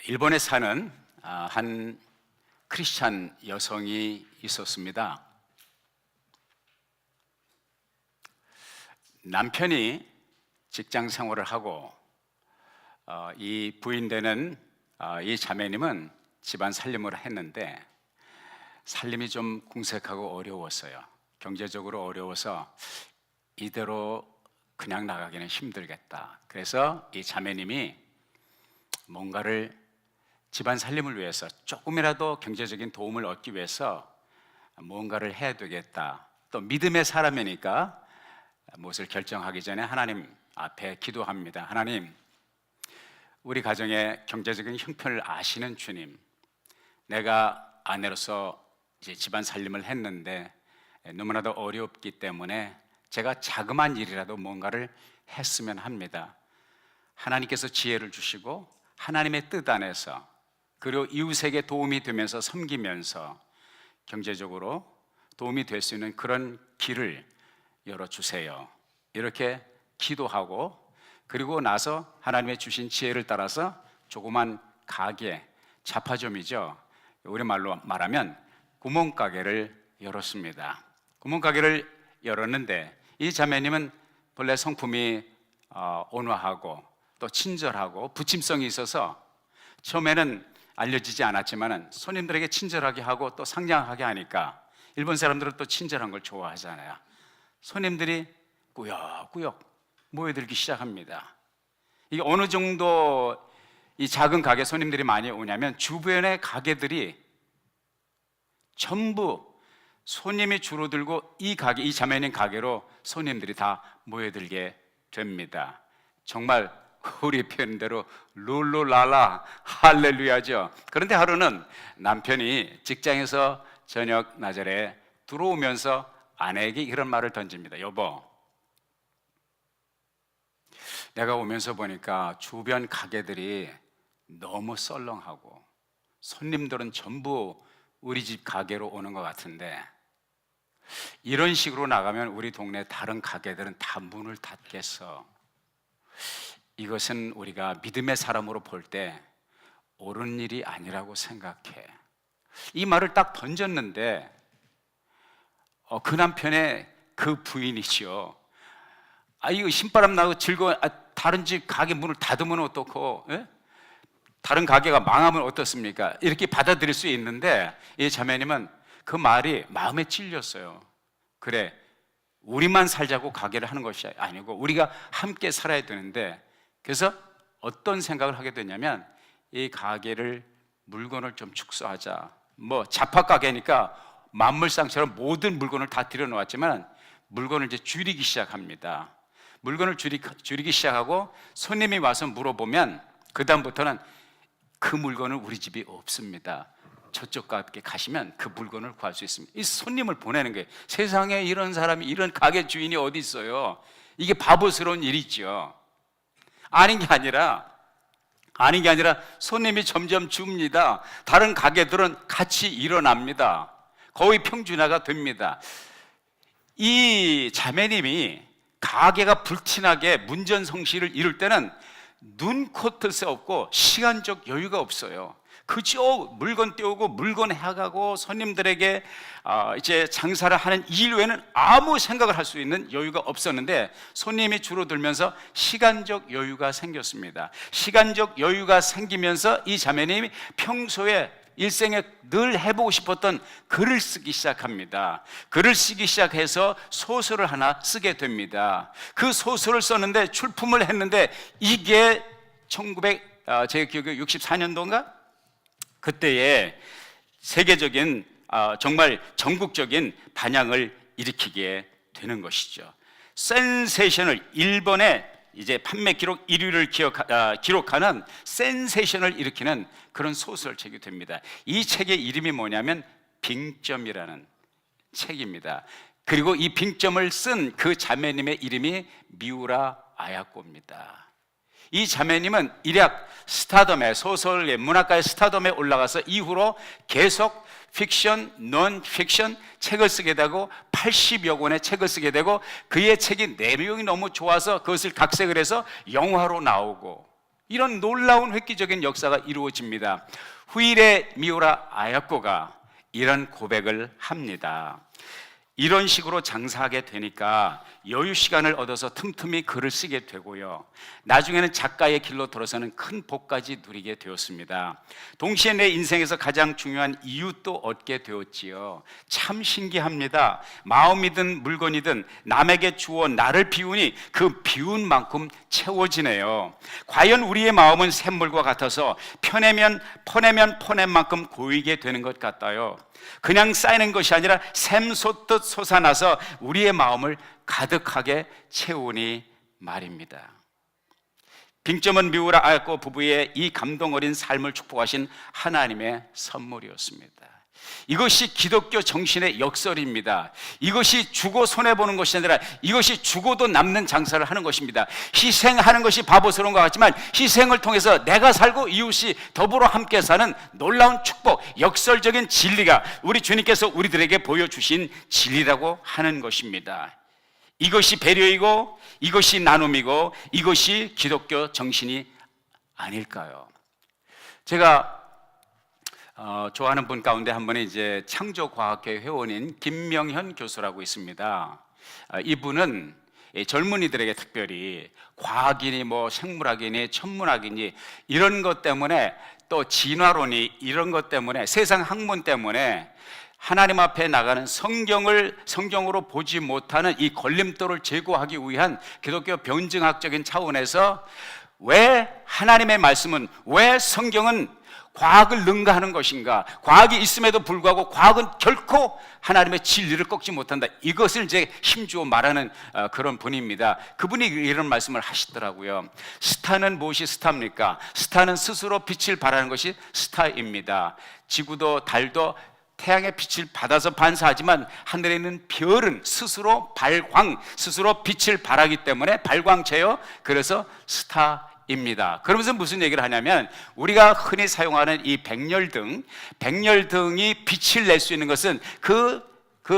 일본에 사는 한 크리스찬 여성이 있었습니다. 남편이 직장 생활을 하고 이 부인되는 이 자매님은 집안 살림을 했는데 살림이 좀 궁색하고 어려웠어요. 경제적으로 어려워서 이대로 그냥 나가기는 힘들겠다. 그래서 이 자매님이 뭔가를 집안 살림을 위해서 조금이라도 경제적인 도움을 얻기 위해서 뭔가를 해야 되겠다. 또 믿음의 사람이니까 무엇을 결정하기 전에 하나님 앞에 기도합니다. 하나님, 우리 가정의 경제적인 형편을 아시는 주님, 내가 아내로서 이제 집안 살림을 했는데 너무나도 어렵기 때문에 제가 자그마한 일이라도 뭔가를 했으면 합니다. 하나님께서 지혜를 주시고 하나님의 뜻 안에서 그리고 이웃에게 도움이 되면서 섬기면서 경제적으로 도움이 될 수 있는 그런 길을 열어주세요. 이렇게 기도하고 그리고 나서 하나님의 주신 지혜를 따라서 조그만 가게, 자파점이죠. 우리말로 말하면 구멍가게를 열었습니다. 구멍가게를 열었는데 이 자매님은 본래 성품이 온화하고 또 친절하고 부침성이 있어서 처음에는 알려지지 않았지만 손님들에게 친절하게 하고 또 상냥하게 하니까 일본 사람들은 또 친절한 걸 좋아하잖아요. 손님들이 꾸역꾸역 모여들기 시작합니다. 이게 어느 정도 이 작은 가게 손님들이 많이 오냐면 주변의 가게들이 전부 손님이 줄어들고 이 가게, 이 자매님 가게로 손님들이 다 모여들게 됩니다. 정말 우리 표현대로 룰루랄라 할렐루야죠. 그런데 하루는 남편이 직장에서 저녁 나절에 들어오면서 아내에게 이런 말을 던집니다. 여보, 내가 오면서 보니까 주변 가게들이 너무 썰렁하고 손님들은 전부 우리 집 가게로 오는 것 같은데 이런 식으로 나가면 우리 동네 다른 가게들은 다 문을 닫겠어. 이것은 우리가 믿음의 사람으로 볼 때 옳은 일이 아니라고 생각해. 이 말을 딱 던졌는데 그 남편의 그 부인이죠. 이거 신바람 나고 즐거워. 다른 집 가게 문을 닫으면 어떻고? 예? 다른 가게가 망하면 어떻습니까? 이렇게 받아들일 수 있는데 이 자매님은 그 말이 마음에 찔렸어요. 그래, 우리만 살자고 가게를 하는 것이 아니고 우리가 함께 살아야 되는데, 그래서 어떤 생각을 하게 되냐면 이 가게를 물건을 좀 축소하자. 자파 가게니까 만물상처럼 모든 물건을 다 들여놓았지만 물건을 이제 줄이기 시작합니다. 물건을 줄이기 시작하고 손님이 와서 물어보면 그 다음부터는 그 물건은 우리 집이 없습니다. 저쪽 가게 가시면 그 물건을 구할 수 있습니다. 이 손님을 보내는 거예요. 세상에 이런 사람이, 이런 가게 주인이 어디 있어요? 이게 바보스러운 일이죠. 아닌 게 아니라 손님이 점점 줍니다. 다른 가게들은 같이 일어납니다. 거의 평준화가 됩니다. 이 자매님이 가게가 불티나게 문전성시를 이룰 때는 눈코 뜰 새 없고 시간적 여유가 없어요. 그저 물건 떼오고 물건 해가고 손님들에게 이제 장사를 하는 일 외에는 아무 생각을 할 수 있는 여유가 없었는데 손님이 줄어들면서 시간적 여유가 생겼습니다. 시간적 여유가 생기면서 이 자매님이 평소에 일생에 늘 해보고 싶었던 글을 쓰기 시작합니다. 글을 쓰기 시작해서 소설을 하나 쓰게 됩니다. 그 소설을 썼는데 출품을 했는데 이게 제 기억에 64년도인가? 그때에 세계적인 정말 전국적인 반향을 일으키게 되는 것이죠. 센세이션을, 일본의 이제 판매 기록 1위를 기록하는 센세이션을 일으키는 그런 소설책이 됩니다. 이 책의 이름이 뭐냐면 빙점이라는 책입니다. 그리고 이 빙점을 쓴 그 자매님의 이름이 미우라 아야코입니다. 이 자매님은 일약 스타덤에, 소설의 문학가의 스타덤에 올라가서 이후로 계속 픽션, 논픽션 책을 쓰게 되고 80여 권의 책을 쓰게 되고 그의 책이 내용이 너무 좋아서 그것을 각색을 해서 영화로 나오고 이런 놀라운 획기적인 역사가 이루어집니다. 후일의 미우라 아야코가 이런 고백을 합니다. 이런 식으로 장사하게 되니까 여유 시간을 얻어서 틈틈이 글을 쓰게 되고요. 나중에는 작가의 길로 돌아서는 큰 복까지 누리게 되었습니다. 동시에 내 인생에서 가장 중요한 이웃도 얻게 되었지요. 참 신기합니다. 마음이든 물건이든 남에게 주어 나를 비우니 그 비운 만큼 채워지네요. 과연 우리의 마음은 샘물과 같아서 퍼내면 퍼낸 만큼 고이게 되는 것 같아요. 그냥 쌓이는 것이 아니라 샘솟듯 솟아나서 우리의 마음을 가득하게 채우니 말입니다. 빙점은 미우라 아야코 부부의 이 감동 어린 삶을 축복하신 하나님의 선물이었습니다. 이것이 기독교 정신의 역설입니다. 이것이 주고 손해보는 것이 아니라 이것이 주고도 남는 장사를 하는 것입니다. 희생하는 것이 바보스러운 것 같지만 희생을 통해서 내가 살고 이웃이 더불어 함께 사는 놀라운 축복, 역설적인 진리가 우리 주님께서 우리들에게 보여주신 진리라고 하는 것입니다. 이것이 배려이고 이것이 나눔이고 이것이 기독교 정신이 아닐까요? 제가 좋아하는 분 가운데 한 분이 이제 창조과학회 회원인 김명현 교수라고 있습니다. 이분은 젊은이들에게 특별히 과학이니 뭐 생물학이니 천문학이니 이런 것 때문에 또 진화론이 이런 것 때문에 세상 학문 때문에 하나님 앞에 나가는 성경으로 보지 못하는 이 걸림돌을 제거하기 위한 기독교 변증학적인 차원에서 왜 하나님의 말씀은, 왜 성경은 과학을 능가하는 것인가? 과학이 있음에도 불구하고 과학은 결코 하나님의 진리를 꺾지 못한다. 이것을 이제 힘주어 말하는 그런 분입니다. 그분이 이런 말씀을 하시더라고요. 스타는 무엇이 스타입니까? 스타는 스스로 빛을 발하는 것이 스타입니다. 지구도 달도 태양의 빛을 받아서 반사하지만 하늘에 있는 별은 스스로 스스로 빛을 발하기 때문에 발광체요. 그래서 스타입니다. 그러면서 무슨 얘기를 하냐면 우리가 흔히 사용하는 이 백열등이 빛을 낼 수 있는 것은 그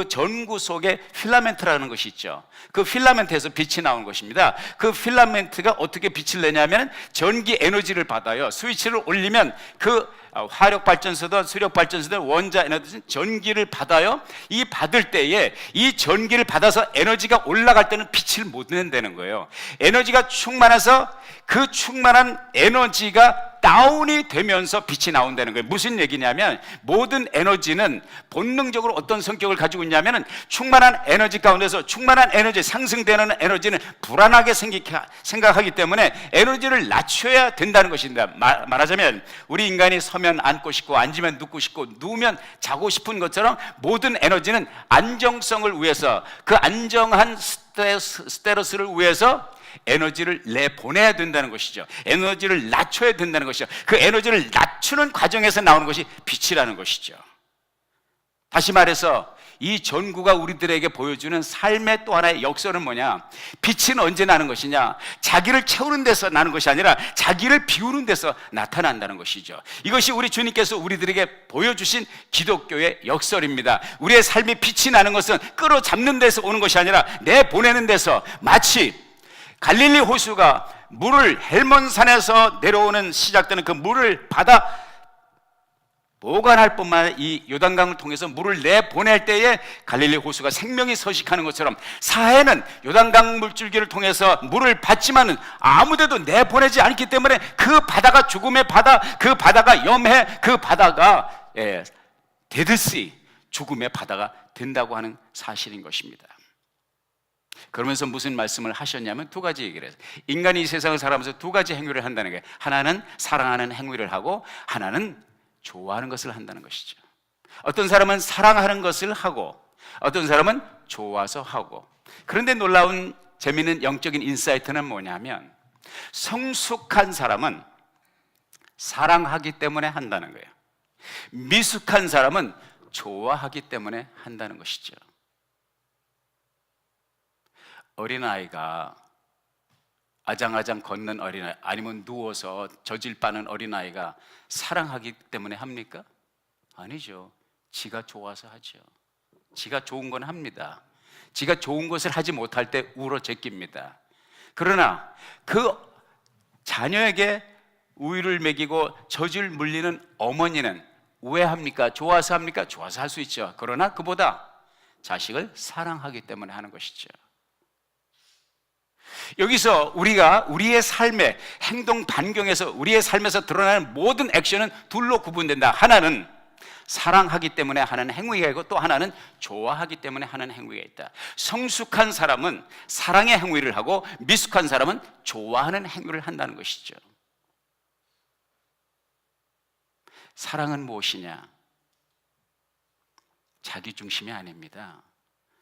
전구 속에 필라멘트라는 것이 있죠. 그 필라멘트에서 빛이 나오는 것입니다. 그 필라멘트가 어떻게 빛을 내냐면 전기 에너지를 받아요. 스위치를 올리면 그 화력발전소든 수력발전소든 원자 에너지는 전기를 받아요. 이 받을 때에 이 전기를 받아서 에너지가 올라갈 때는 빛을 못 낸다는 거예요. 에너지가 충만해서 그 충만한 에너지가 다운이 되면서 빛이 나온다는 거예요. 무슨 얘기냐면 모든 에너지는 본능적으로 어떤 성격을 가지고 있냐면 충만한 에너지 가운데서 충만한 에너지, 상승되는 에너지는 불안하게 생각하기 때문에 에너지를 낮춰야 된다는 것입니다. 말하자면 우리 인간이 서면 앉고 싶고 앉으면 눕고 싶고 누우면 자고 싶은 것처럼 모든 에너지는 안정성을 위해서 그 안정한 스테러스를 위해서 에너지를 내보내야 된다는 것이죠. 에너지를 낮춰야 된다는 것이죠. 그 에너지를 낮추는 과정에서 나오는 것이 빛이라는 것이죠. 다시 말해서 이 전구가 우리들에게 보여주는 삶의 또 하나의 역설은 뭐냐? 빛은 언제 나는 것이냐? 자기를 채우는 데서 나는 것이 아니라 자기를 비우는 데서 나타난다는 것이죠. 이것이 우리 주님께서 우리들에게 보여주신 기독교의 역설입니다. 우리의 삶이 빛이 나는 것은 끌어잡는 데서 오는 것이 아니라 내보내는 데서, 마치 갈릴리 호수가 물을 헬몬산에서 내려오는 시작되는 그 물을 받아 보관할 뿐만 아니라 이 요단강을 통해서 물을 내보낼 때에 갈릴리 호수가 생명이 서식하는 것처럼 사해는 요단강 물줄기를 통해서 물을 받지만은 아무데도 내보내지 않기 때문에 그 바다가 죽음의 바다, 그 바다가 염해, 그 바다가 데드시, 죽음의 바다가 된다고 하는 사실인 것입니다. 그러면서 무슨 말씀을 하셨냐면 두 가지 얘기를 해서 인간이 이 세상을 살아가면서 두 가지 행위를 한다는 거예요. 하나는 사랑하는 행위를 하고 하나는 좋아하는 것을 한다는 것이죠. 어떤 사람은 사랑하는 것을 하고 어떤 사람은 좋아서 하고. 그런데 놀라운 재미있는 영적인 인사이트는 뭐냐면 성숙한 사람은 사랑하기 때문에 한다는 거예요. 미숙한 사람은 좋아하기 때문에 한다는 것이죠. 어린아이가 아장아장 걷는 어린아이, 아니면 누워서 저질빠는 어린아이가 사랑하기 때문에 합니까? 아니죠. 지가 좋아서 하죠. 지가 좋은 건 합니다. 지가 좋은 것을 하지 못할 때 울어 제낍니다. 그러나 그 자녀에게 우유를 먹이고 젖을 물리는 어머니는 왜 합니까? 좋아서 합니까? 좋아서 할 수 있죠. 그러나 그보다 자식을 사랑하기 때문에 하는 것이죠. 여기서 우리가 우리의 삶의 행동 반경에서 우리의 삶에서 드러나는 모든 액션은 둘로 구분된다. 하나는 사랑하기 때문에 하는 행위가 있고 또 하나는 좋아하기 때문에 하는 행위가 있다. 성숙한 사람은 사랑의 행위를 하고 미숙한 사람은 좋아하는 행위를 한다는 것이죠. 사랑은 무엇이냐? 자기 중심이 아닙니다.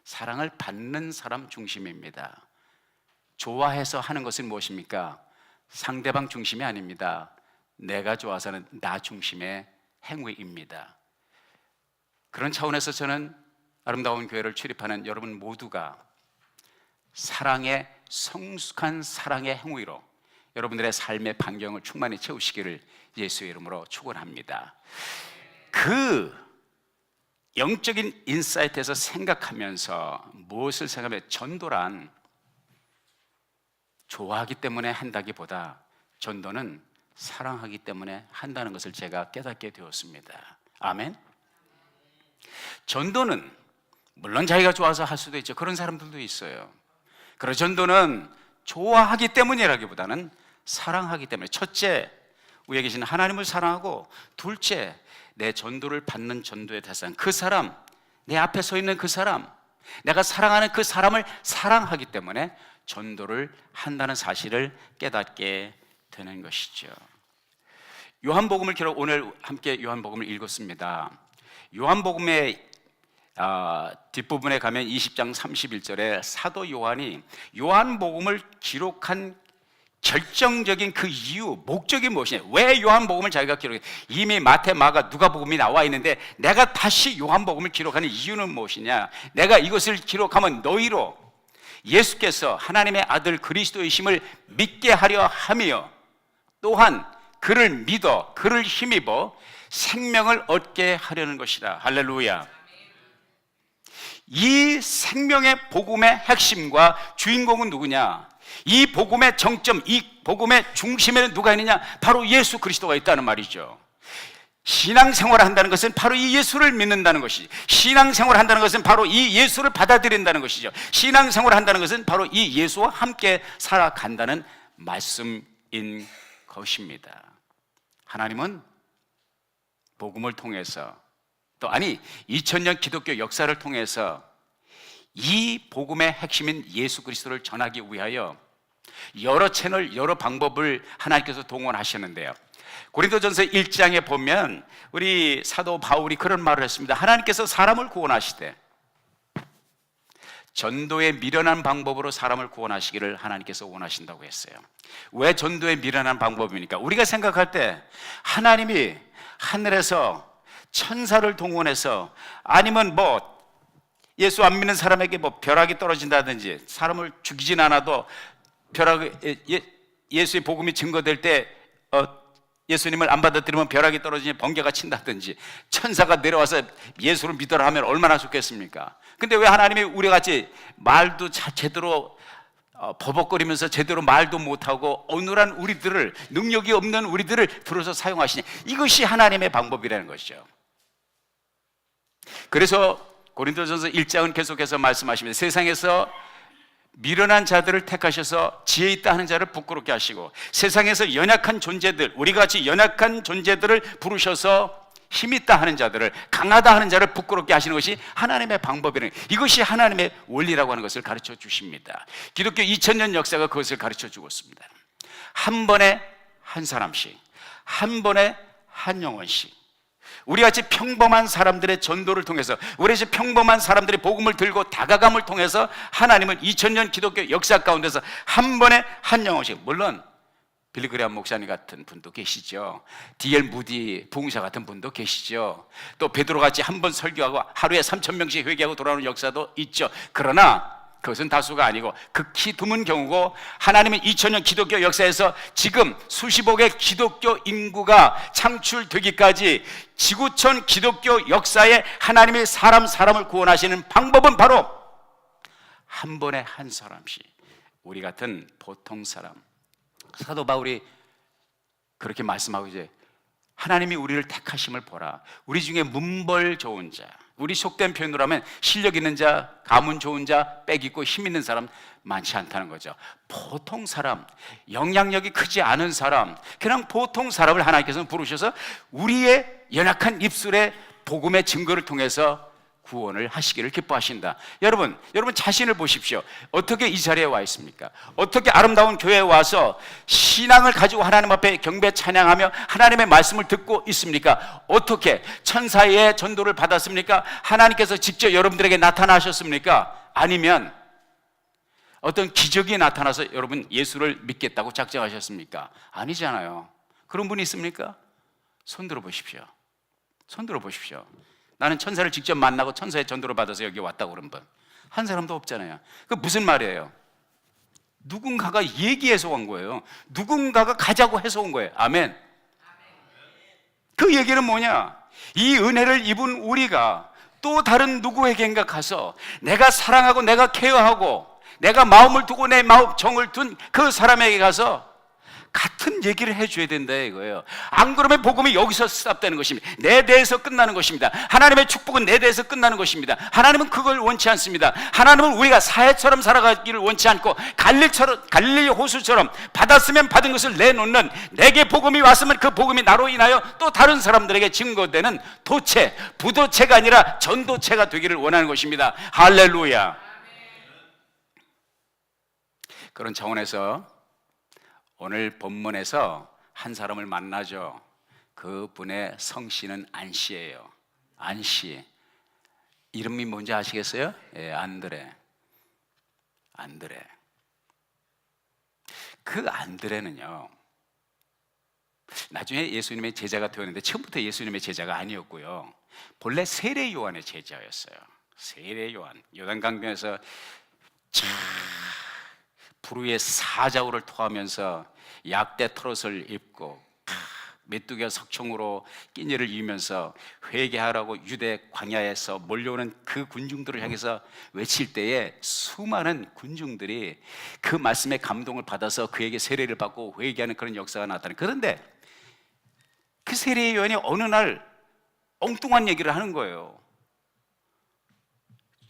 사랑을 받는 사람 중심입니다. 좋아해서 하는 것은 무엇입니까? 상대방 중심이 아닙니다. 내가 좋아서는 나 중심의 행위입니다. 그런 차원에서 저는 아름다운 교회를 출입하는 여러분 모두가 사랑의 성숙한 사랑의 행위로 여러분들의 삶의 반경을 충만히 채우시기를 예수의 이름으로 축원합니다. 그 영적인 인사이트에서 생각하면서 무엇을 생각하면 전도란 좋아하기 때문에 한다기보다 전도는 사랑하기 때문에 한다는 것을 제가 깨닫게 되었습니다. 아멘. 전도는 물론 자기가 좋아서 할 수도 있죠. 그런 사람들도 있어요. 그러나 전도는 좋아하기 때문이라기보다는 사랑하기 때문에, 첫째 위에 계신 하나님을 사랑하고, 둘째 내 전도를 받는 전도의 대상, 그 사람, 내 앞에 서 있는 그 사람, 내가 사랑하는 그 사람을 사랑하기 때문에 전도를 한다는 사실을 깨닫게 되는 것이죠. 요한복음을 기록, 오늘 함께 요한복음을 읽었습니다. 요한복음의 뒷부분에 가면 20장 31절에 사도 요한이 요한복음을 기록한 결정적인 그 이유, 목적이 무엇이냐? 왜 요한복음을 자기가 기록해? 이미 마태, 마가, 누가복음이 나와 있는데 내가 다시 요한복음을 기록하는 이유는 무엇이냐? 내가 이것을 기록하면 너희로 예수께서 하나님의 아들 그리스도이심을 믿게 하려 하며 또한 그를 믿어 그를 힘입어 생명을 얻게 하려는 것이다. 할렐루야. 이 생명의 복음의 핵심과 주인공은 누구냐? 이 복음의 정점, 이 복음의 중심에는 누가 있느냐? 바로 예수 그리스도가 있다는 말이죠. 신앙생활을 한다는 것은 바로 이 예수를 믿는다는 것이죠. 신앙생활을 한다는 것은 바로 이 예수를 받아들인다는 것이죠. 신앙생활을 한다는 것은 바로 이 예수와 함께 살아간다는 말씀인 것입니다. 하나님은 복음을 통해서, 또 2000년 기독교 역사를 통해서 이 복음의 핵심인 예수 그리스도를 전하기 위하여 여러 채널, 여러 방법을 하나님께서 동원하셨는데요. 고린도전서 1장에 보면 우리 사도 바울이 그런 말을 했습니다. 하나님께서 사람을 구원하시되 전도의 미련한 방법으로 사람을 구원하시기를 하나님께서 원하신다고 했어요. 왜 전도의 미련한 방법입니까? 우리가 생각할 때 하나님이 하늘에서 천사를 동원해서, 아니면 예수 안 믿는 사람에게 벼락이 떨어진다든지, 사람을 죽이진 않아도 예수의 복음이 증거될 때 예수님을 안 받아들이면 벼락이 떨어지니 번개가 친다든지, 천사가 내려와서 예수를 믿어라 하면 얼마나 좋겠습니까? 근데 왜 하나님이 우리같이 말도 제대로 버벅거리면서 제대로 말도 못하고 어눌한 우리들을, 능력이 없는 우리들을 불러서 사용하시냐? 이것이 하나님의 방법이라는 것이죠. 그래서 고린도전서 1장은 계속해서 말씀하십니다. 세상에서 미련한 자들을 택하셔서 지혜 있다 하는 자를 부끄럽게 하시고, 세상에서 연약한 존재들, 우리가 같이 연약한 존재들을 부르셔서 힘 있다 하는 자들을, 강하다 하는 자를 부끄럽게 하시는 것이 하나님의 방법이라는, 이것이 하나님의 원리라고 하는 것을 가르쳐 주십니다. 기독교 2000년 역사가 그것을 가르쳐 주고 있습니다. 한 번에 한 사람씩, 한 번에 한 영혼씩, 우리같이 평범한 사람들의 전도를 통해서, 우리같이 평범한 사람들의 복음을 들고 다가감을 통해서 하나님은 2000년 기독교 역사 가운데서 한 번에 한 영혼씩, 물론 빌리그레암 목사님 같은 분도 계시죠. D.L. 무디 부흥사 같은 분도 계시죠. 또 베드로같이 한 번 설교하고 하루에 3000명씩 회개하고 돌아오는 역사도 있죠. 그러나 그것은 다수가 아니고 극히 드문 경우고, 하나님은 2000년 기독교 역사에서 지금 수십억의 기독교 인구가 창출되기까지 지구촌 기독교 역사에 하나님이 사람을 구원하시는 방법은 바로 한 번에 한 사람씩, 우리 같은 보통 사람. 사도 바울이 그렇게 말씀하고 이제 하나님이 우리를 택하심을 보라. 우리 중에 문벌 좋은 자, 우리 속된 표현으로 하면 실력 있는 자, 가문 좋은 자, 빽 있고 힘 있는 사람 많지 않다는 거죠. 보통 사람, 영향력이 크지 않은 사람, 그냥 보통 사람을 하나님께서는 부르셔서 우리의 연약한 입술의 복음의 증거를 통해서 구원을 하시기를 기뻐하신다. 여러분 자신을 보십시오. 어떻게 이 자리에 와 있습니까? 어떻게 아름다운 교회에 와서 신앙을 가지고 하나님 앞에 경배 찬양하며 하나님의 말씀을 듣고 있습니까? 어떻게 천사의 전도를 받았습니까? 하나님께서 직접 여러분들에게 나타나셨습니까? 아니면 어떤 기적이 나타나서 여러분 예수를 믿겠다고 작정하셨습니까? 아니잖아요. 그런 분이 있습니까? 손 들어 보십시오. 손 들어 보십시오. 나는 천사를 직접 만나고 천사의 전도를 받아서 여기 왔다고 그런 분 한 사람도 없잖아요. 그 무슨 말이에요? 누군가가 얘기해서 온 거예요. 누군가가 가자고 해서 온 거예요. 아멘. 그 얘기는 뭐냐? 이 은혜를 입은 우리가 또 다른 누구에게인가 가서 내가 사랑하고 내가 케어하고 내가 마음을 두고 내 마음 정을 둔 그 사람에게 가서 같은 얘기를 해줘야 된다 이거예요. 안 그러면 복음이 여기서 스탑되는 것입니다. 내 대해서 끝나는 것입니다. 하나님의 축복은 내 대해서 끝나는 것입니다. 하나님은 그걸 원치 않습니다. 하나님은 우리가 사해처럼 살아가기를 원치 않고 갈릴리 호수처럼 받았으면 받은 것을 내놓는, 내게 복음이 왔으면 그 복음이 나로 인하여 또 다른 사람들에게 증거되는 도체, 부도체가 아니라 전도체가 되기를 원하는 것입니다. 할렐루야. 그런 차원에서 오늘 본문에서 한 사람을 만나죠. 그분의 성씨는 안씨예요. 안씨. 이름이 뭔지 아시겠어요? 예, 안드레. 그 안드레는요, 나중에 예수님의 제자가 되었는데 처음부터 예수님의 제자가 아니었고요, 본래 세례 요한의 제자였어요. 세례 요한. 요단강변에서 불의의 사자우를 토하면서 약대 털옷을 입고 메뚜기와 석청으로 끼니를 이으면서 회개하라고 유대 광야에서 몰려오는 그 군중들을 향해서 외칠 때에 수많은 군중들이 그 말씀에 감동을 받아서 그에게 세례를 받고 회개하는 그런 역사가 나타나요. 그런데 그 세례 요한이 어느 날 엉뚱한 얘기를 하는 거예요.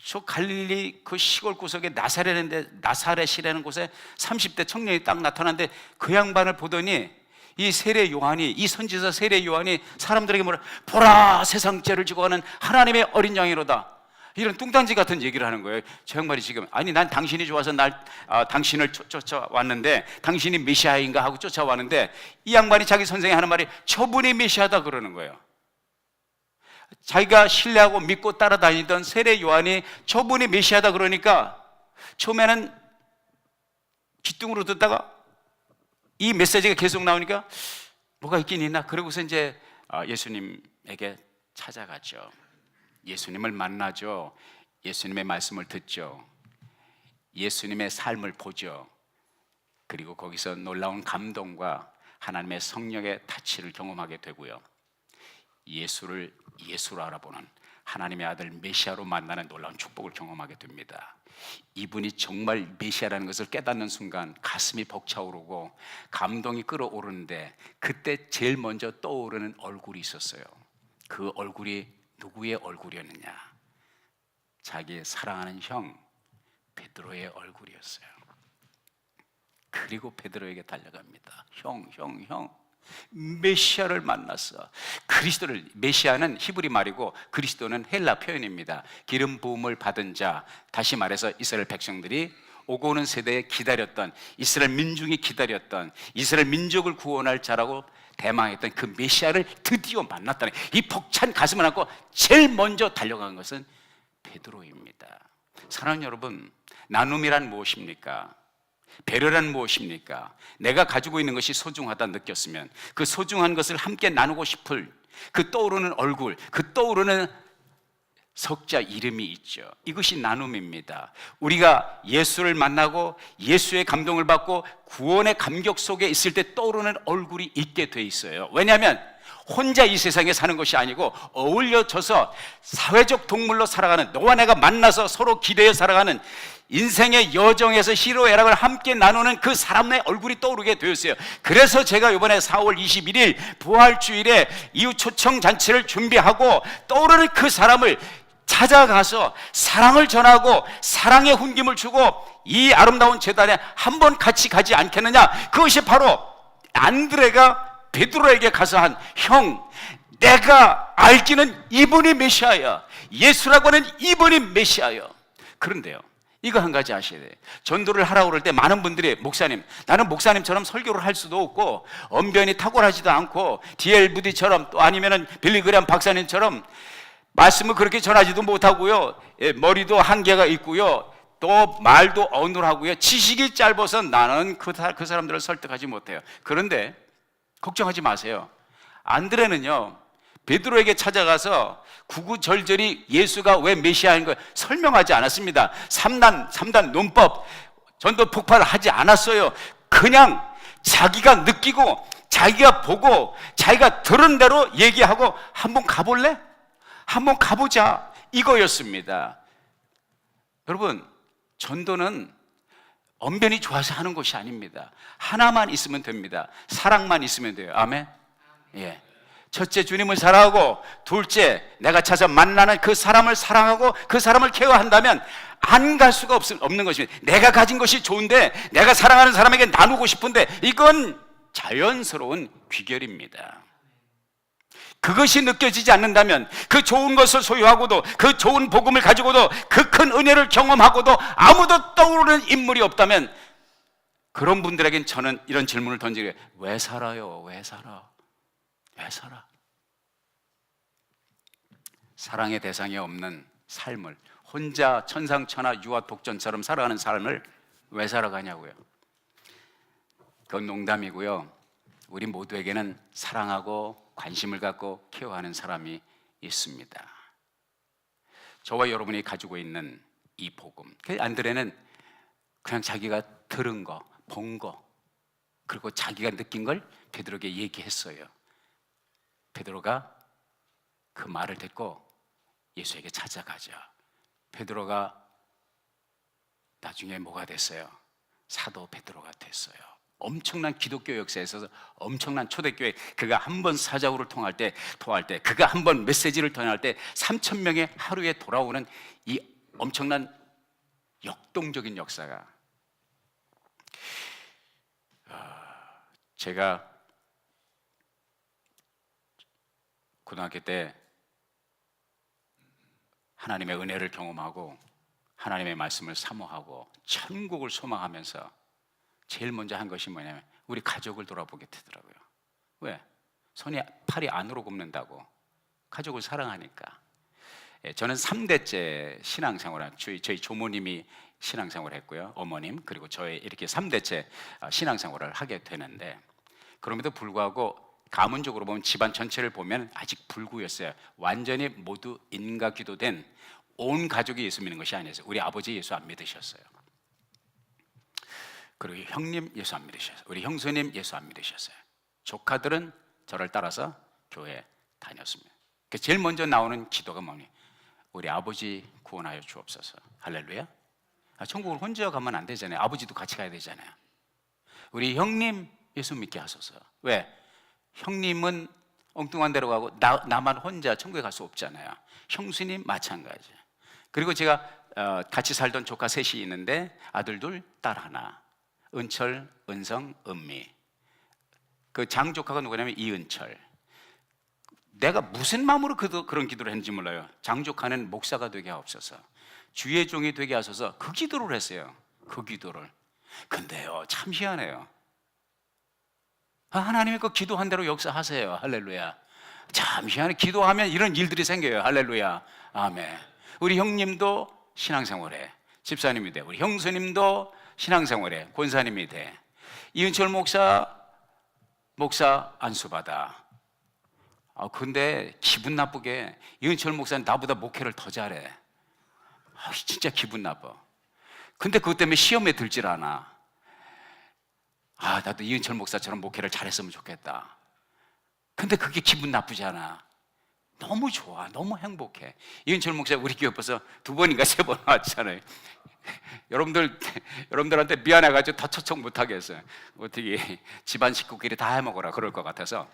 저 갈릴리 그 시골 구석에 나사렛이라는 곳에 30대 청년이 딱 나타났는데 그 양반을 보더니 이 세례 요한이, 이 선지자 세례 요한이 사람들에게 뭐라, 보라 세상 죄를 지고 가는 하나님의 어린 양이로다, 이런 뚱딴지 같은 얘기를 하는 거예요. 저 양반이 지금, 아니 난 당신이 좋아서 당신을 쫓아왔는데, 당신이 메시아인가 하고 쫓아왔는데, 이 양반이 자기 선생이 하는 말이 저분이 메시아다 그러는 거예요. 자기가 신뢰하고 믿고 따라다니던 세례 요한이 저분이 메시아다 그러니까 처음에는 귀뚱으로 듣다가 이 메시지가 계속 나오니까 뭐가 있긴 있나, 그러고서 이제 예수님에게 찾아가죠. 예수님을 만나죠. 예수님의 말씀을 듣죠. 예수님의 삶을 보죠. 그리고 거기서 놀라운 감동과 하나님의 성령의 타치를 경험하게 되고요, 예수를 예수로 알아보는, 하나님의 아들 메시아로 만나는 놀라운 축복을 경험하게 됩니다. 이분이 정말 메시아라는 것을 깨닫는 순간 가슴이 벅차오르고 감동이 끓어오르는데, 그때 제일 먼저 떠오르는 얼굴이 있었어요. 그 얼굴이 누구의 얼굴이었느냐? 자기 사랑하는 형 베드로의 얼굴이었어요. 그리고 베드로에게 달려갑니다. 형 메시아를 만났어. 그리스도를, 메시아는 히브리 말이고 그리스도는 헬라 표현입니다. 기름 부음을 받은 자, 다시 말해서 이스라엘 백성들이 오고 오는 세대에 기다렸던, 이스라엘 민중이 기다렸던, 이스라엘 민족을 구원할 자라고 대망했던 그 메시아를 드디어 만났다는, 이 벅찬 가슴을 안고 제일 먼저 달려간 것은 베드로입니다. 사랑하는 여러분, 나눔이란 무엇입니까? 배려란 무엇입니까? 내가 가지고 있는 것이 소중하다 느꼈으면 그 소중한 것을 함께 나누고 싶을 그 떠오르는 얼굴, 그 떠오르는 석자 이름이 있죠. 이것이 나눔입니다. 우리가 예수를 만나고 예수의 감동을 받고 구원의 감격 속에 있을 때 떠오르는 얼굴이 있게 돼 있어요. 왜냐하면 혼자 이 세상에 사는 것이 아니고 어울려져서 사회적 동물로 살아가는, 너와 내가 만나서 서로 기대어 살아가는 인생의 여정에서 희로애락을 함께 나누는 그 사람의 얼굴이 떠오르게 되었어요. 그래서 제가 이번에 4월 21일 부활주일에 이웃 초청 잔치를 준비하고 떠오르는 그 사람을 찾아가서 사랑을 전하고 사랑의 훈김을 주고 이 아름다운 제단에 한번 같이 가지 않겠느냐. 그것이 바로 안드레가 베드로에게 가서 한, 형, 내가 알기는 이분이 메시아야. 예수라고 하는 이분이 메시아야. 그런데요, 이거 한 가지 아셔야 돼요. 전도를 하라고 그럴 때 많은 분들이, 목사님, 나는 목사님처럼 설교를 할 수도 없고 언변이 탁월하지도 않고 D.L. 무디처럼 또 아니면은 빌리그램 박사님처럼 말씀을 그렇게 전하지도 못하고요, 머리도 한계가 있고요, 또 말도 어눌하고요, 지식이 짧아서 나는 그 사람들을 설득하지 못해요. 그런데 걱정하지 마세요. 안드레는요, 베드로에게 찾아가서 구구절절히 예수가 왜 메시아인 걸 설명하지 않았습니다. 3단 논법, 전도 폭발하지 않았어요. 그냥 자기가 느끼고 자기가 보고 자기가 들은 대로 얘기하고, 한번 가볼래? 한번 가보자, 이거였습니다. 여러분, 전도는 언변이 좋아서 하는 것이 아닙니다. 하나만 있으면 됩니다. 사랑만 있으면 돼요. 아멘. 예. 첫째, 주님을 사랑하고, 둘째, 내가 찾아 만나는 그 사람을 사랑하고 그 사람을 케어한다면 안 갈 수가 없는 것입니다. 내가 가진 것이 좋은데 내가 사랑하는 사람에게 나누고 싶은데 이건 자연스러운 귀결입니다. 그것이 느껴지지 않는다면, 그 좋은 것을 소유하고도, 그 좋은 복음을 가지고도, 그 큰 은혜를 경험하고도 아무도 떠오르는 인물이 없다면, 그런 분들에겐 저는 이런 질문을 던지게, 왜 살아요? 왜 살아? 왜 살아? 사랑의 대상이 없는 삶을, 혼자 천상천하 유아 독전처럼 살아가는 삶을 왜 살아가냐고요. 그건 농담이고요. 우리 모두에게는 사랑하고 관심을 갖고 케어하는 사람이 있습니다. 저와 여러분이 가지고 있는 이 복음, 안드레는 그냥 자기가 들은 거, 본 거, 그리고 자기가 느낀 걸 베드로에게 얘기했어요. 베드로가 그 말을 듣고 예수에게 찾아가죠. 베드로가 나중에 뭐가 됐어요? 사도 베드로가 됐어요. 엄청난 기독교 역사에 있어서 엄청난 초대교회, 그가 한 번 사자후를 토할 때, 그가 한 번 메시지를 전할 때 3,000명의 하루에 돌아오는 이 엄청난 역동적인 역사가, 제가 고등학교 때 하나님의 은혜를 경험하고 하나님의 말씀을 사모하고 천국을 소망하면서 제일 먼저 한 것이 뭐냐면 우리 가족을 돌아보게 되더라고요. 왜? 팔이 안으로 굽는다고. 가족을 사랑하니까. 저는 3대째 신앙생활을, 저희 조모님이 신앙생활을 했고요, 어머님, 그리고 저의 이렇게 3대째 신앙생활을 하게 되는데, 그럼에도 불구하고 가문적으로 보면, 집안 전체를 보면 아직 불구였어요. 완전히 모두 인과 기도된 온 가족이 예수 믿는 것이 아니었어요. 우리 아버지 예수 안 믿으셨어요. 그리고 형님 예수 안 믿으셨어요. 우리 형수님 예수 안 믿으셨어요. 조카들은 저를 따라서 교회 다녔습니다. 제일 먼저 나오는 기도가 뭐니? 우리 아버지 구원하여 주옵소서. 할렐루야. 천국을 혼자 가면 안 되잖아요. 아버지도 같이 가야 되잖아요. 우리 형님 예수 믿게 하소서. 왜? 형님은 엉뚱한 데로 가고 나만 혼자 천국에 갈 수 없잖아요. 형수님 마찬가지. 그리고 제가 같이 살던 조카 셋이 있는데, 아들 둘, 딸 하나. 은철, 은성, 은미. 그 장조카가 누구냐면 이은철. 내가 무슨 마음으로 그런 기도를 했는지 몰라요. 장조카는 목사가 되게 하옵소서, 주의 종이 되게 하소서, 그 기도를 했어요. 그 기도를. 근데요, 참 희한해요. 하나님이 그 기도한 대로 역사하세요. 할렐루야. 참 희한해. 기도하면 이런 일들이 생겨요. 할렐루야. 아멘. 우리 형님도 신앙생활해. 집사님이 돼. 우리 형수님도 신앙생활해. 권사님이 돼. 이은철 목사 안수받아. 근데 기분 나쁘게 이은철 목사는 나보다 목회를 더 잘해. 진짜 기분 나빠. 근데 그것 때문에 시험에 들질 않아. 나도 이은철 목사처럼 목회를 잘했으면 좋겠다. 근데 그게 기분 나쁘잖아. 너무 좋아, 너무 행복해. 이은철 목사 우리 교회 벌써 2번인가 3번 왔잖아요. 여러분들한테 미안해가지고 더 초청 못하게 했어요. 어떻게 집안 식구끼리 다 해먹으라 그럴 것 같아서.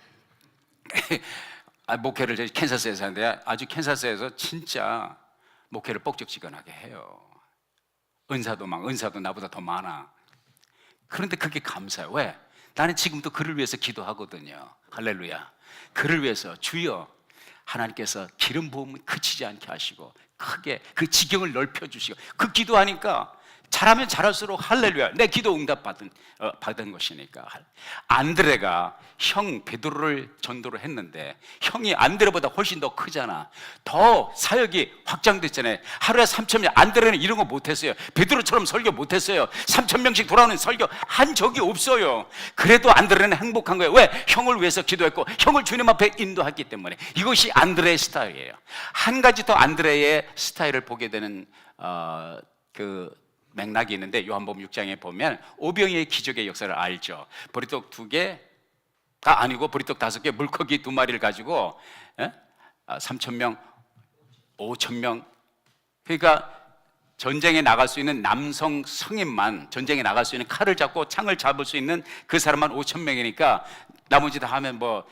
목회를 저희 캔사스에서 하는데 아주 캔사스에서 진짜 목회를 뻑적지근하게 해요. 은사도 나보다 더 많아. 그런데 그게 감사해요. 왜? 나는 지금도 그를 위해서 기도하거든요. 할렐루야. 그를 위해서 주여 하나님께서 기름 부음은 그치지 않게 하시고 크게 그 지경을 넓혀주시고 그 기도하니까 잘하면 잘할수록 할렐루야 내 기도 응답 받은 것이니까. 안드레가 형 베드로를 전도를 했는데 형이 안드레보다 훨씬 더 크잖아. 더 사역이 확장됐잖아요. 하루에 3,000명. 안드레는 이런 거 못했어요. 베드로처럼 설교 못했어요. 3,000명씩 돌아오는 설교 한 적이 없어요. 그래도 안드레는 행복한 거예요. 왜? 형을 위해서 기도했고 형을 주님 앞에 인도했기 때문에. 이것이 안드레의 스타일이에요. 한 가지 더 안드레의 스타일을 보게 되는 그 맥락이 있는데 요한복음 6장에 보면 오병이의 기적의 역사를 알죠. 보리떡 2개가 아니고 보리떡 5개, 물고기 2마리를 가지고 3,000명, 5,000명. 그러니까 전쟁에 나갈 수 있는 남성 성인만, 전쟁에 나갈 수 있는 칼을 잡고 창을 잡을 수 있는 그 사람만 5,000명이니까 나머지 다 하면 뭐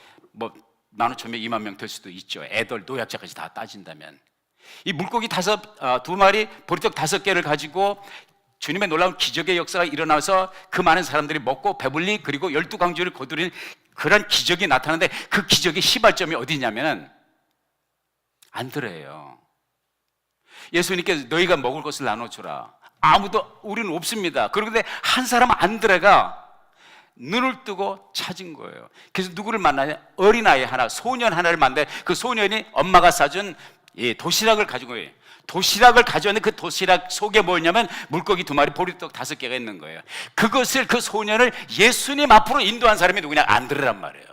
15,000명, 2만 명 될 수도 있죠. 애들, 노약자까지 다 따진다면. 이 물고기 2마리, 보리떡 5개를 가지고 주님의 놀라운 기적의 역사가 일어나서 그 많은 사람들이 먹고 배불리 그리고 12광주를 거두는 그런 기적이 나타나는데 그 기적의 시발점이 어디냐면 안드레예요. 예수님께서 너희가 먹을 것을 나눠주라. 아무도 우리는 없습니다. 그런데 한 사람 안드레가 눈을 뜨고 찾은 거예요. 그래서 누구를 만나냐? 어린아이 하나, 소년 하나를 만나. 그 소년이 엄마가 싸준 도시락을 가지고 거예요. 도시락을 가져왔는데 그 도시락 속에 뭐였냐면 물고기 2마리, 보리떡 5개가 있는 거예요. 그 소년을 예수님 앞으로 인도한 사람이 누구냐? 안드레란 말이에요.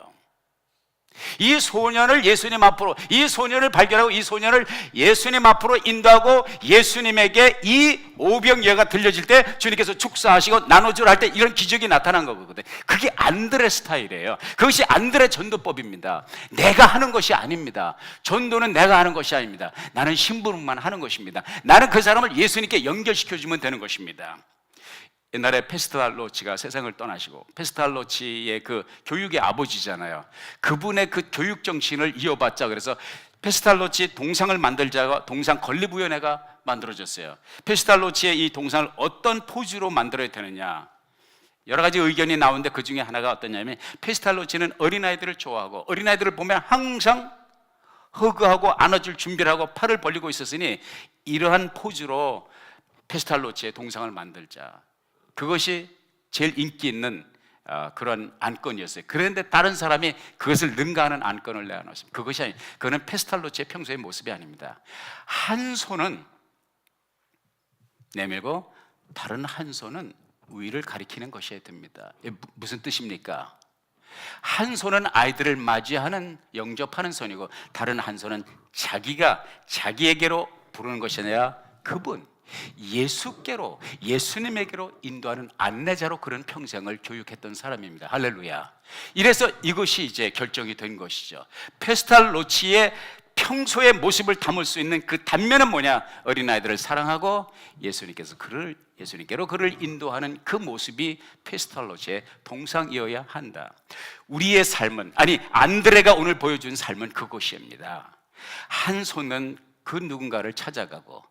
이 소년을 예수님 앞으로, 이 소년을 발견하고 이 소년을 예수님 앞으로 인도하고 예수님에게 이 오병이어가 들려질 때 주님께서 축사하시고 나눠주라 할 때 이런 기적이 나타난 거거든요. 그게 안드레 스타일이에요. 그것이 안드레 전도법입니다. 내가 하는 것이 아닙니다. 전도는 내가 하는 것이 아닙니다. 나는 심부름만 하는 것입니다. 나는 그 사람을 예수님께 연결시켜주면 되는 것입니다. 옛날에 페스탈로치가 세상을 떠나시고 페스탈로치의 그 교육의 아버지잖아요. 그분의 그 교육 정신을 이어받자 그래서 페스탈로치 동상을 만들자가 동상 건립위원회가 만들어졌어요. 페스탈로치의 이 동상을 어떤 포즈로 만들어야 되느냐 여러 가지 의견이 나오는데 그 중에 하나가 어떠냐면 페스탈로치는 어린아이들을 좋아하고 어린아이들을 보면 항상 허그하고 안아줄 준비를 하고 팔을 벌리고 있었으니 이러한 포즈로 페스탈로치의 동상을 만들자. 그것이 제일 인기 있는 그런 안건이었어요. 그런데 다른 사람이 그것을 능가하는 안건을 내어놓습니다. 그것이 아니, 그거는 페스탈로치의 평소의 모습이 아닙니다. 한 손은 내밀고 다른 한 손은 위를 가리키는 것이어야 됩니다. 무슨 뜻입니까? 한 손은 아이들을 맞이하는 영접하는 손이고 다른 한 손은 자기에게로 부르는 것이 아니라 그분 예수께로 예수님에게로 인도하는 안내자로 그런 평생을 교육했던 사람입니다. 할렐루야. 이래서 이것이 이제 결정이 된 것이죠. 페스탈로치의 평소의 모습을 담을 수 있는 그 단면은 뭐냐? 어린아이들을 사랑하고 예수님께로 그를 인도하는 그 모습이 페스탈로치의 동상이어야 한다. 우리의 삶은 안드레가 오늘 보여준 삶은 그것입니다. 한 손은 그 누군가를 찾아가고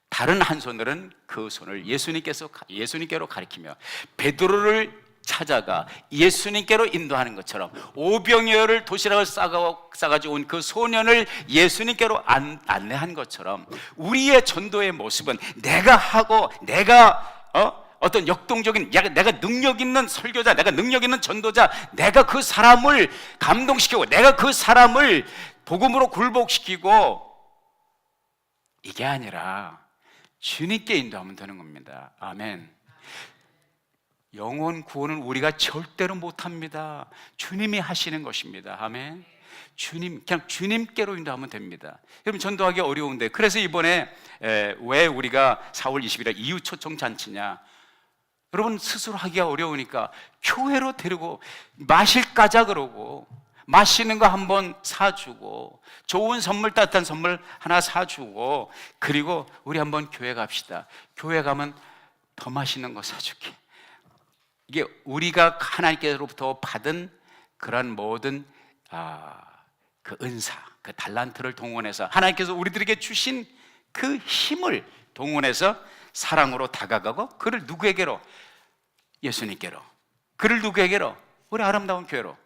다른 한 손으로는 그 손을 예수님께로 가리키며 베드로를 찾아가 예수님께로 인도하는 것처럼 오병이어를 도시락을 싸가지고 온 그 소년을 예수님께로 안내한 것처럼 우리의 전도의 모습은 내가 하고 내가 어떤 역동적인 내가 능력 있는 설교자, 내가 능력 있는 전도자, 내가 그 사람을 감동시키고 내가 그 사람을 복음으로 굴복시키고 이게 아니라 주님께 인도하면 되는 겁니다. 아멘. 영혼 구원은 우리가 절대로 못합니다. 주님이 하시는 것입니다. 아멘. 그냥 주님께로 인도하면 됩니다. 여러분 전도하기 어려운데 그래서 이번에 왜 우리가 4월 20일에 이웃 초청 잔치냐? 여러분 스스로 하기가 어려우니까 교회로 데리고 마실 까자 그러고 맛있는 거 한번 사주고, 좋은 선물, 따뜻한 선물 하나 사주고, 그리고 우리 한번 교회 갑시다. 교회 가면 더 맛있는 거 사줄게. 이게 우리가 하나님께로부터 받은 그런 모든 그 은사, 그 달란트를 동원해서 하나님께서 우리들에게 주신 그 힘을 동원해서 사랑으로 다가가고, 그를 누구에게로? 예수님께로. 그를 누구에게로? 우리 아름다운 교회로.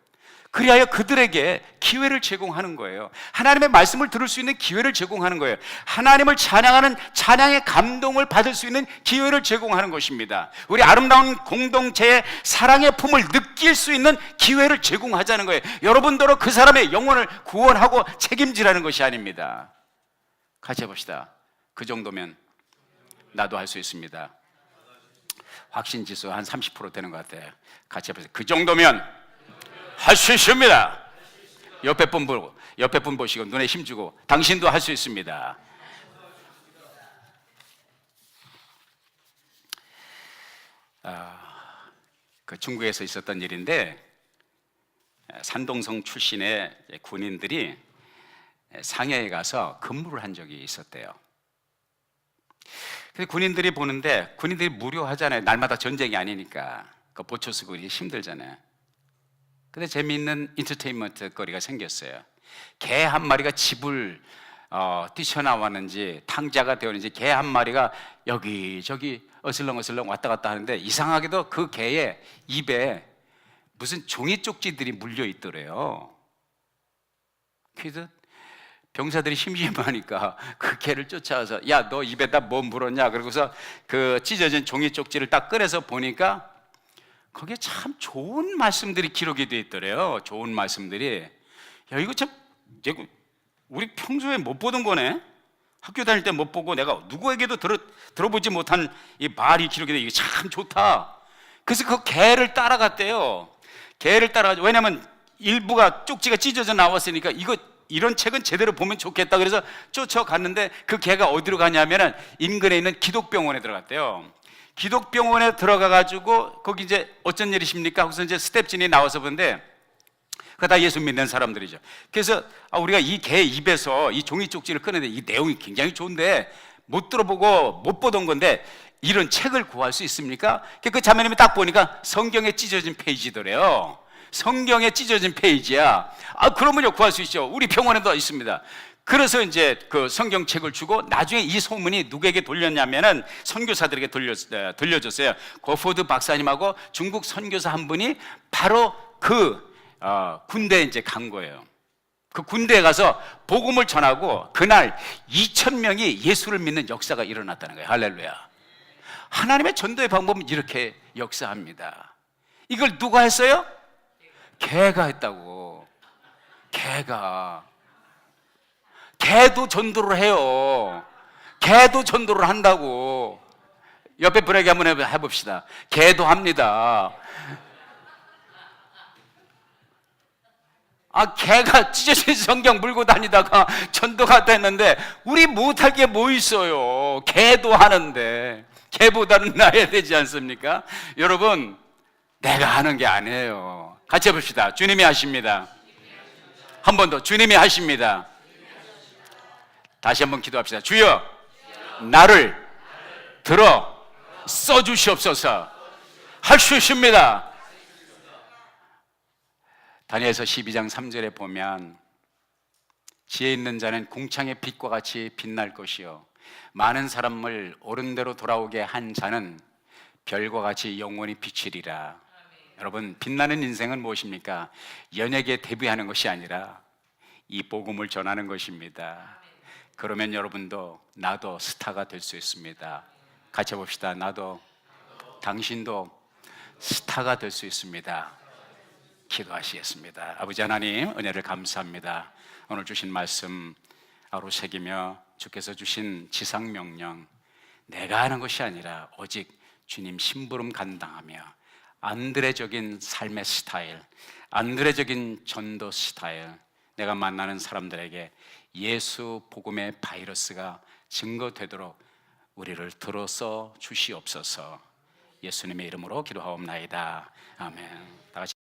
그리하여 그들에게 기회를 제공하는 거예요. 하나님의 말씀을 들을 수 있는 기회를 제공하는 거예요. 하나님을 찬양하는 찬양의 감동을 받을 수 있는 기회를 제공하는 것입니다. 우리 아름다운 공동체의 사랑의 품을 느낄 수 있는 기회를 제공하자는 거예요. 여러분들로 그 사람의 영혼을 구원하고 책임지라는 것이 아닙니다. 같이 해봅시다. 그 정도면 나도 할 수 있습니다. 확신 지수 한 30% 되는 것 같아요. 같이 해보세요. 그 정도면 할 수 있습니다. 옆에 분 보시고 눈에 힘주고, 당신도 할 수 있습니다. 그 중국에서 있었던 일인데, 산동성 출신의 군인들이 상해에 가서 근무를 한 적이 있었대요. 그래서 군인들이 보는데, 군인들이 무료하잖아요. 날마다 전쟁이 아니니까. 그 보초 쓰고 힘들잖아요. 근데 재미있는 인터테인먼트 거리가 생겼어요. 개 한 마리가 집을 뛰쳐나왔는지 탕자가 되었는지 개 한 마리가 여기저기 어슬렁어슬렁 왔다 갔다 하는데, 이상하게도 그 개의 입에 무슨 종이 쪽지들이 물려 있더래요. 그래서 병사들이 심심하니까 그 개를 쫓아와서, 야, 너 입에다 뭐 물었냐? 그러고서 그 찢어진 종이 쪽지를 딱 꺼내서 보니까 거기에 참 좋은 말씀들이 기록이 되어 있더래요. 좋은 말씀들이. 야, 이거 참 우리 평소에 못 보던 거네. 학교 다닐 때 못 보고 내가 누구에게도 들어보지 못한 이 말이 기록이 돼. 이게 참 좋다. 그래서 그 개를 따라갔대요. 개를 따라가지고, 왜냐면 일부가 쪽지가 찢어져 나왔으니까 이런 책은 제대로 보면 좋겠다. 그래서 쫓아갔는데, 그 개가 어디로 가냐면은 인근에 있는 기독병원에 들어갔대요. 기독병원에 들어가가지고 거기 이제 어쩐 일이십니까? 하고서 이제 스텝진이 나와서 보는데, 그거 다 예수 믿는 사람들이죠. 그래서 우리가 이 개 입에서 이 종이 쪽지를 꺼내는데 이 내용이 굉장히 좋은데 못 들어보고 못 보던 건데 이런 책을 구할 수 있습니까? 그 자매님이 딱 보니까 성경에 찢어진 페이지더래요. 성경에 찢어진 페이지야. 그러면요, 구할 수 있죠. 우리 병원에도 있습니다. 그래서 이제 그 성경책을 주고, 나중에 이 소문이 누구에게 돌렸냐면은 선교사들에게 들려줬어요. 고포드 박사님하고 중국 선교사 한 분이 바로 그 군대에 이제 간 거예요. 그 군대에 가서 복음을 전하고 그날 2,000명이 예수를 믿는 역사가 일어났다는 거예요. 할렐루야. 하나님의 전도의 방법은 이렇게 역사합니다. 이걸 누가 했어요? 개가 했다고. 개도 전도를 해요. 개도 전도를 한다고. 옆에 분에게 한번 해봅시다. 개도 합니다. 개가 찢어진 성경 물고 다니다가 전도가 됐는데, 우리 못할 게 뭐 있어요? 개도 하는데. 개보다는 나아야 되지 않습니까? 여러분, 내가 하는 게 아니에요. 같이 해봅시다. 주님이 하십니다. 한 번 더. 주님이 하십니다. 다시 한번 기도합시다. 주여, 나를 들어 써주시옵소서. 할 수 있습니다. 다니엘서 12장 3절에 보면, 지혜 있는 자는 궁창의 빛과 같이 빛날 것이요, 많은 사람을 옳은 대로 돌아오게 한 자는 별과 같이 영원히 비치리라. 여러분, 빛나는 인생은 무엇입니까? 연예계에 데뷔하는 것이 아니라 이 복음을 전하는 것입니다. 그러면 여러분도, 나도 스타가 될 수 있습니다. 같이 해봅시다. 나도, 당신도 스타가 될 수 있습니다. 기도하시겠습니다. 아버지 하나님, 은혜를 감사합니다. 오늘 주신 말씀 아로새기며 주께서 주신 지상명령, 내가 하는 것이 아니라 오직 주님 심부름 감당하며 안드레적인 삶의 스타일, 안드레적인 전도 스타일, 내가 만나는 사람들에게 예수 복음의 바이러스가 증거되도록 우리를 들어서 주시옵소서. 예수님의 이름으로 기도하옵나이다. 아멘. 다 같이